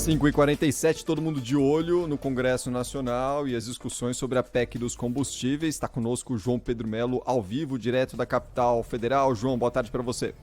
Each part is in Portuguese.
5h47, todo mundo de olho no Congresso Nacional e as discussões sobre a PEC dos combustíveis. Está conosco o João Pedro Melo, ao vivo, direto da capital federal. João, boa tarde para você.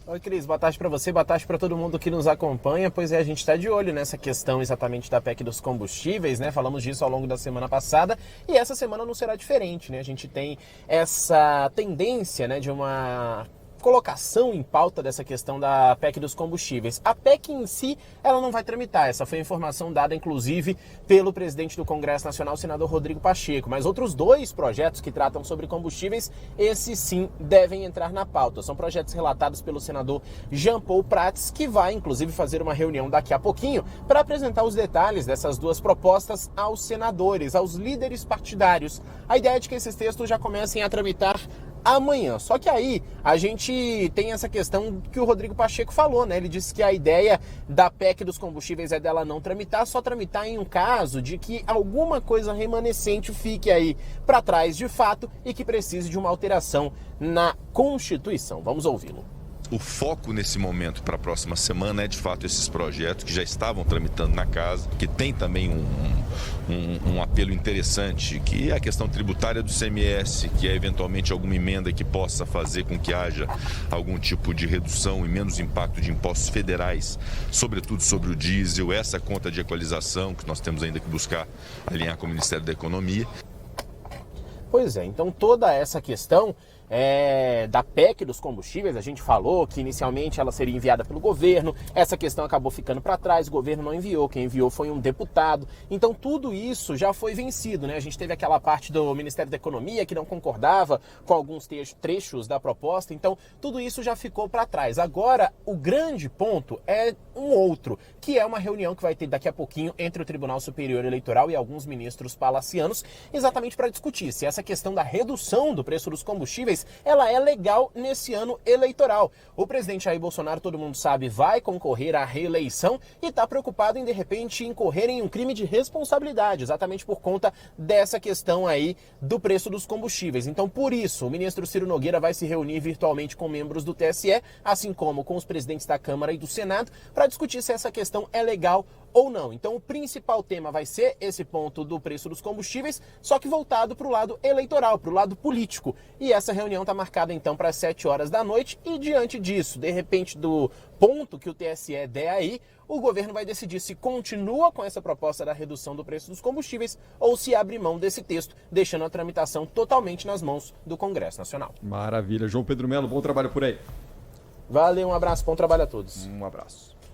Oi, Cris, boa tarde para você, boa tarde para todo mundo que nos acompanha. Pois é, a gente está de olho nessa questão exatamente da PEC dos combustíveis, né? Falamos disso ao longo da semana passada e essa semana não será diferente, né? A gente tem essa tendência, né, de uma colocação em pauta dessa questão da PEC dos combustíveis. A PEC em si, ela não vai tramitar. Essa foi a informação dada, inclusive, pelo presidente do Congresso Nacional, o senador Rodrigo Pacheco. Mas outros dois projetos que tratam sobre combustíveis, esses sim devem entrar na pauta. São projetos relatados pelo senador Jean Paul Prats, que vai, inclusive, fazer uma reunião daqui a pouquinho para apresentar os detalhes dessas duas propostas aos senadores, aos líderes partidários. A ideia é de que esses textos já comecem a tramitar amanhã. Só que aí a gente tem essa questão que o Rodrigo Pacheco falou, né? Ele disse que a ideia da PEC dos combustíveis é dela não tramitar, só tramitar em um caso de que alguma coisa remanescente fique aí para trás de fato e que precise de uma alteração na Constituição. Vamos ouvi-lo. O foco nesse momento para a próxima semana é de fato esses projetos que já estavam tramitando na casa, que tem também um apelo interessante, que é a questão tributária do CMS, que é eventualmente alguma emenda que possa fazer com que haja algum tipo de redução e menos impacto de impostos federais, sobretudo sobre o diesel, essa conta de equalização que nós temos ainda que buscar alinhar com o Ministério da Economia. Pois é, então toda essa questão da PEC dos combustíveis, a gente falou que inicialmente ela seria enviada pelo governo, essa questão acabou ficando para trás, o governo não enviou, quem enviou foi um deputado, então tudo isso já foi vencido, né? A gente teve aquela parte do Ministério da Economia que não concordava com alguns trechos da proposta, então tudo isso já ficou para trás. Agora, o grande ponto é um outro, que é uma reunião que vai ter daqui a pouquinho entre o Tribunal Superior Eleitoral e alguns ministros palacianos, exatamente para discutir se essa questão da redução do preço dos combustíveis ela é legal nesse ano eleitoral. O presidente Jair Bolsonaro, todo mundo sabe, vai concorrer à reeleição e está preocupado em, de repente, incorrer em um crime de responsabilidade, exatamente por conta dessa questão aí do preço dos combustíveis. Então, por isso, o ministro Ciro Nogueira vai se reunir virtualmente com membros do TSE, assim como com os presidentes da Câmara e do Senado, para discutir se essa questão é legal ou não. Então, o principal tema vai ser esse ponto do preço dos combustíveis, só que voltado para o lado eleitoral, para o lado político. E essa reunião está marcada, então, para as 7 horas da noite. E, diante disso, de repente, do ponto que o TSE der aí, o governo vai decidir se continua com essa proposta da redução do preço dos combustíveis ou se abre mão desse texto, deixando a tramitação totalmente nas mãos do Congresso Nacional. Maravilha. João Pedro Melo, bom trabalho por aí. Valeu, um abraço, bom trabalho a todos. Um abraço.